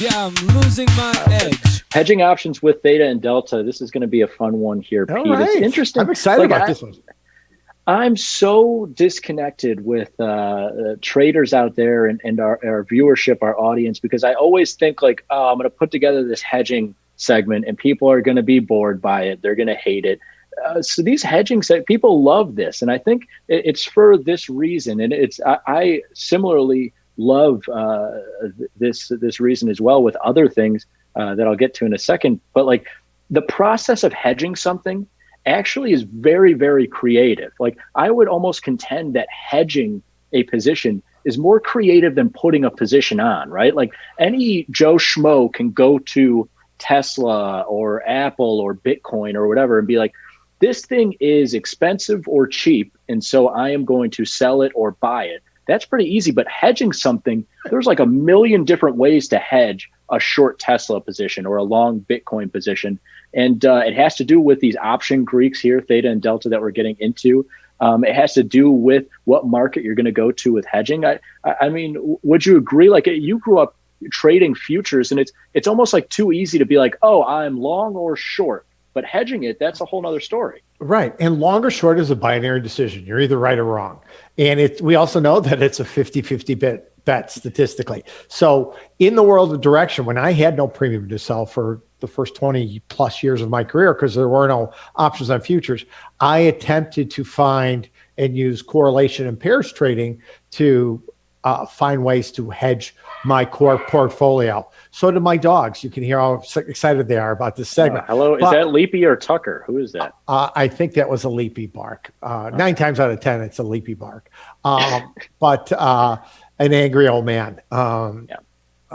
Yeah, I'm losing my edge. Hedging options with theta and delta. This is going to be a fun one here, All Pete. It's right. interesting. I'm excited about this one. I'm so disconnected with traders out there and our viewership, our audience, because I always think like, oh, I'm going to put together this hedging segment and people are going to be bored by it. They're going to hate it. So these hedging people love this. And I think it's for this reason. And I similarly love this reason as well with other things that I'll get to in a second. But like the process of hedging something actually is very, very creative. Like I would almost contend that hedging a position is more creative than putting a position on, right? Like any Joe Schmo can go to Tesla or Apple or Bitcoin or whatever and be like, this thing is expensive or cheap, and so I am going to sell it or buy it. That's pretty easy, but hedging something, there's like a million different ways to hedge a short Tesla position or a long Bitcoin position. And it has to do with these option Greeks here, theta and delta, that we're getting into. It has to do with what market you're going to go to with hedging. I mean, would you agree? Like you grew up trading futures, and it's almost like too easy to be like, oh, I'm long or short. But hedging it, that's a whole nother story. Right. And long or short is a binary decision. You're either right or wrong. And we also know that it's a 50-50 bet statistically. So in the world of direction, when I had no premium to sell for the first 20 plus years of my career, because there were no options on futures, I attempted to find and use correlation and pairs trading to find ways to hedge my core portfolio. So do my dogs. You can hear how excited they are about this segment. Hello, is that Leapy or Tucker? Who is that? I think that was a Leapy bark. 9 times out of 10, it's a Leapy bark. But an angry old man,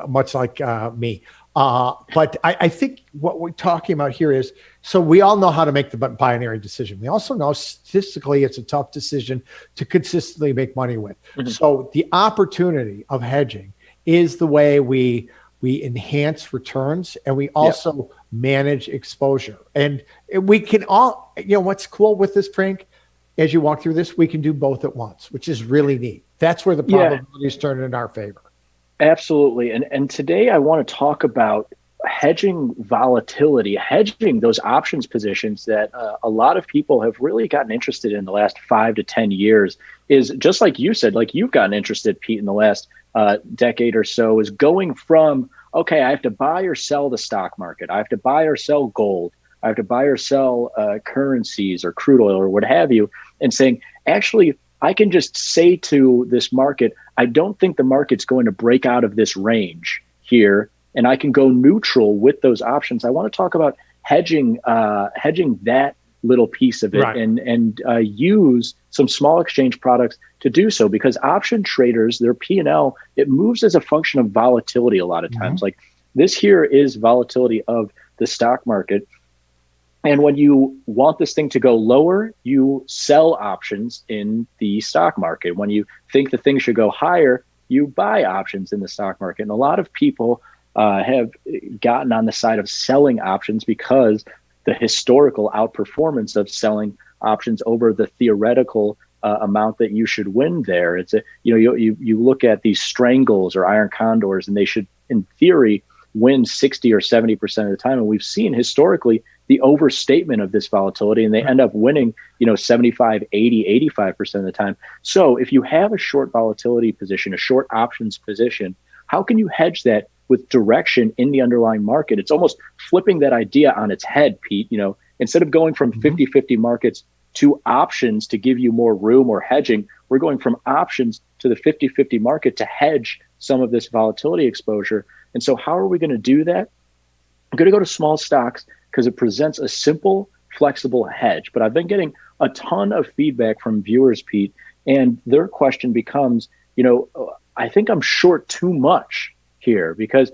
much like me. But I think what we're talking about here is, so we all know how to make the binary decision. We also know statistically it's a tough decision to consistently make money with. Mm-hmm. So the opportunity of hedging is the way we enhance returns, and we also manage exposure. And we can all, what's cool with this, Frank, as you walk through this, we can do both at once, which is really neat. That's where the probabilities turn in our favor. Absolutely. And today I want to talk about hedging volatility, hedging those options positions that a lot of people have really gotten interested in the last 5 to 10 years. Is just like you said, like you've gotten interested, Pete, in the last decade or so, is going from, okay, I have to buy or sell the stock market. I have to buy or sell gold. I have to buy or sell currencies or crude oil or what have you, and saying, actually, I can just say to this market, I don't think the market's going to break out of this range here, and I can go neutral with those options. I want to talk about hedging that little piece of it, right, and use some small exchange products to do so, because option traders, their P&L, it moves as a function of volatility a lot of times. Mm-hmm. Like this here is volatility of the stock market. And when you want this thing to go lower, you sell options in the stock market. When you think the thing should go higher, you buy options in the stock market. And a lot of people have gotten on the side of selling options because the historical outperformance of selling options over the theoretical amount that you should win there. It's you look at these strangles or iron condors, and they should, in theory, win 60 or 70% of the time. And we've seen historically the overstatement of this volatility, and they end up winning, 75, 80, 85% of the time. So if you have a short volatility position, a short options position, how can you hedge that with direction in the underlying market? It's almost flipping that idea on its head, Pete. Instead of going from 50-50 markets to options to give you more room or hedging, we're going from options to the 50-50 market to hedge some of this volatility exposure. And so how are we going to do that? I'm going to go to small stocks because it presents a simple, flexible hedge. But I've been getting a ton of feedback from viewers, Pete, and their question becomes, I think I'm short too much here, because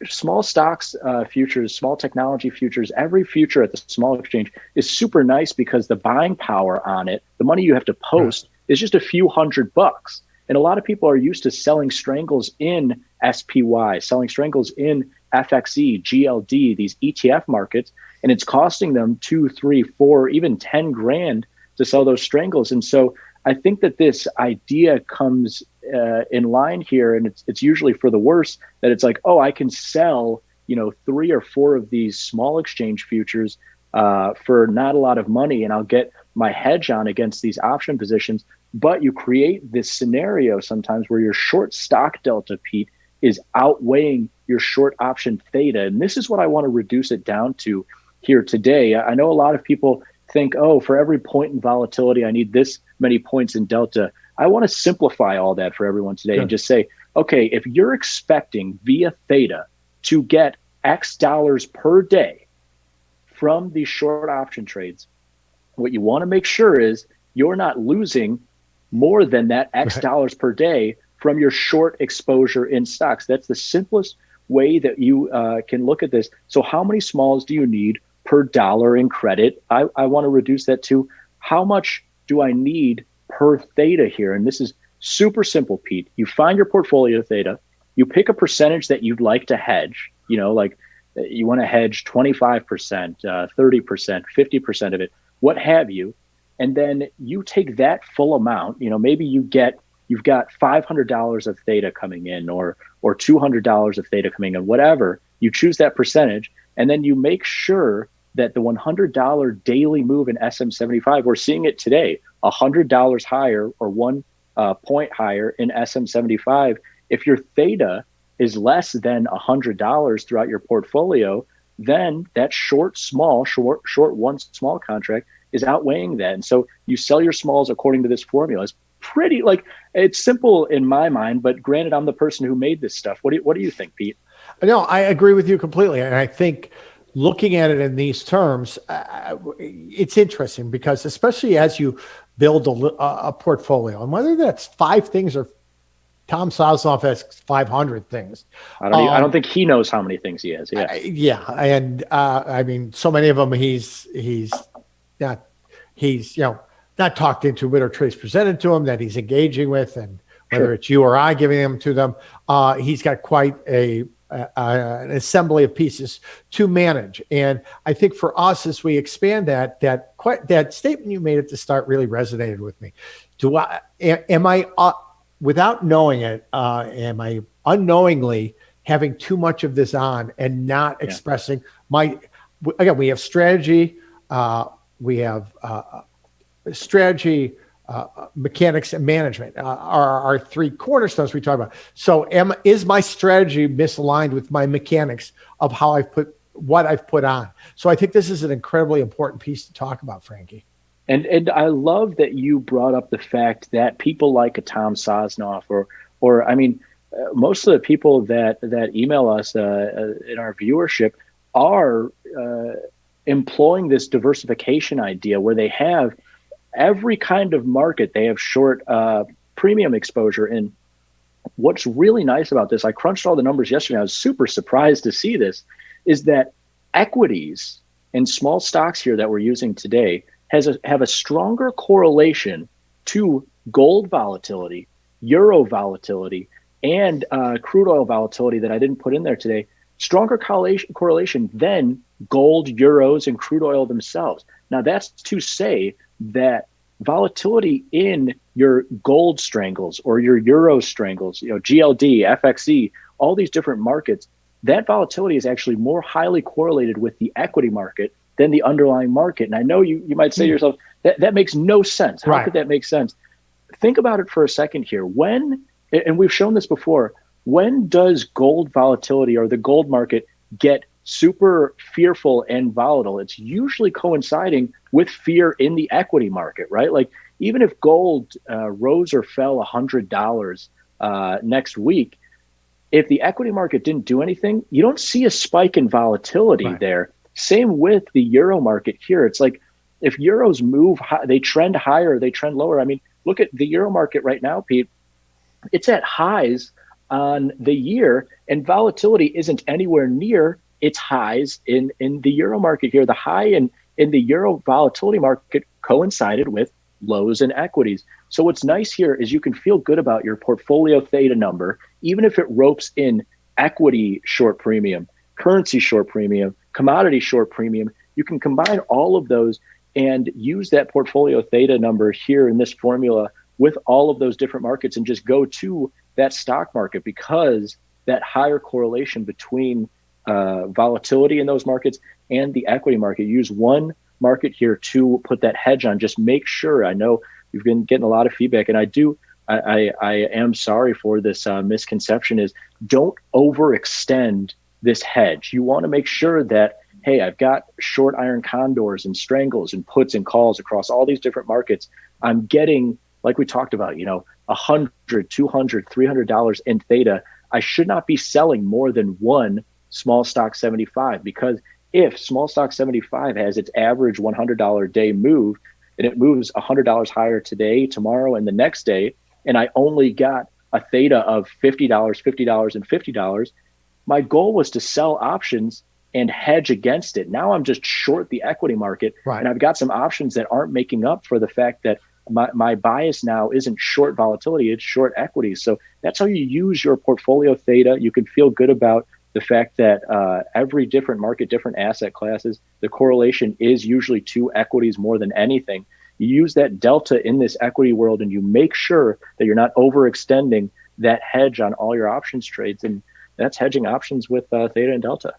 small stocks futures, small technology futures, every future at the small exchange is super nice because the buying power on it, the money you have to post, is just a few $100. And a lot of people are used to selling strangles in SPY, selling strangles in FXE, GLD, these ETF markets, and it's costing them 2, 3, 4, even 10 grand to sell those strangles. And so I think that this idea comes in line here, and it's usually for the worse, that it's like, oh, I can sell, 3 or 4 of these small exchange futures for not a lot of money, and I'll get my hedge on against these option positions. But you create this scenario sometimes where your short stock delta, Pete, is outweighing your short option theta. And this is what I want to reduce it down to here today. I know a lot of people think, oh, for every point in volatility, I need this many points in delta. I want to simplify all that for everyone today and just say, okay, if you're expecting via theta to get X dollars per day from these short option trades, what you want to make sure is you're not losing more than that X dollars per day from your short exposure in stocks. That's the simplest way that you can look at this. So how many smalls do you need per dollar in credit? I want to reduce that to how much do I need per theta here? And this is super simple, Pete. You find your portfolio theta, you pick a percentage that you'd like to hedge, like you want to hedge 25%, 30%, 50% of it, what have you. And then you take that full amount, maybe you've got $500 of theta coming in or $200 of theta coming in, whatever. You choose that percentage, and then you make sure that the $100 daily move in SM75, we're seeing it today, $100 higher or 1 point higher in SM75. If your theta is less than $100 throughout your portfolio, then that short one small contract is outweighing that. And so you sell your smalls according to this formula. It's pretty, it's simple in my mind, but granted, I'm the person who made this stuff. What do you think, Pete? No, I agree with you completely. And I think looking at it in these terms, it's interesting because especially as you build a portfolio, and whether that's 5 things or Tom Sosnoff has 500 things. I don't think he knows how many things he has. Yeah. And I mean, so many of them he's not talked into, but or trades presented to him that he's engaging with, and whether it's you or I giving them to them, he's got quite an assembly of pieces to manage. And I think for us, as we expand that statement you made at the start really resonated with me. Am I without knowing it, am I unknowingly having too much of this on and not expressing again, we have strategy, we have strategy, mechanics, and management are our 3 cornerstones we talk about. So is my strategy misaligned with my mechanics of how what I've put on? So I think this is an incredibly important piece to talk about, Frankie. And I love that you brought up the fact that people like a Tom Sosnoff or I mean, most of the people that email us in our viewership are employing this diversification idea where they have every kind of market. They have short premium exposure. And what's really nice about this, I crunched all the numbers yesterday, I was super surprised to see this, is that equities and small stocks here that we're using today have a stronger correlation to gold volatility, euro volatility, and crude oil volatility that I didn't put in there today. Stronger correlation than gold, euros, and crude oil themselves. Now, that's to say that volatility in your gold strangles or your euro strangles, GLD, FXE, all these different markets, that volatility is actually more highly correlated with the equity market than the underlying market. And I know you might say to yourself, that makes no sense. How could that make sense? Think about it for a second here. And we've shown this before, when does gold volatility or the gold market get super fearful and volatile? It's usually coinciding with fear in the equity market, right? Like even if gold rose or fell $100 next week, if the equity market didn't do anything, you don't see a spike in volatility there. Same with the euro market here. It's like if euros move, they trend higher, they trend lower. I mean, look at the euro market right now, Pete. It's at highs on the year, and volatility isn't anywhere near its highs in the euro market here. The high in the euro volatility market coincided with lows in equities. So what's nice here is you can feel good about your portfolio theta number, even if it ropes in equity short premium, currency short premium, commodity short premium. You can combine all of those and use that portfolio theta number here in this formula with all of those different markets and just go to that stock market, because that higher correlation between volatility in those markets and the equity market. Use one market here to put that hedge on. Just make sure. I know we've been getting a lot of feedback, and I am sorry for this misconception, is don't overextend this hedge. You want to make sure that, hey, I've got short iron condors and strangles and puts and calls across all these different markets. I'm getting, like we talked about, $100, $200, $300 in theta. I should not be selling more than one small stock 75, because if small stock 75 has its average $100 day move, and it moves $100 higher today, tomorrow, and the next day, and I only got a theta of $50, $50, and $50, my goal was to sell options and hedge against it. Now I'm just short the equity market, right, and I've got some options that aren't making up for the fact that my bias now isn't short volatility, it's short equity. So that's how you use your portfolio theta. You can feel good about the fact that every different market, different asset classes, the correlation is usually to equities more than anything. You use that delta in this equity world, and you make sure that you're not overextending that hedge on all your options trades. And that's hedging options with theta and delta.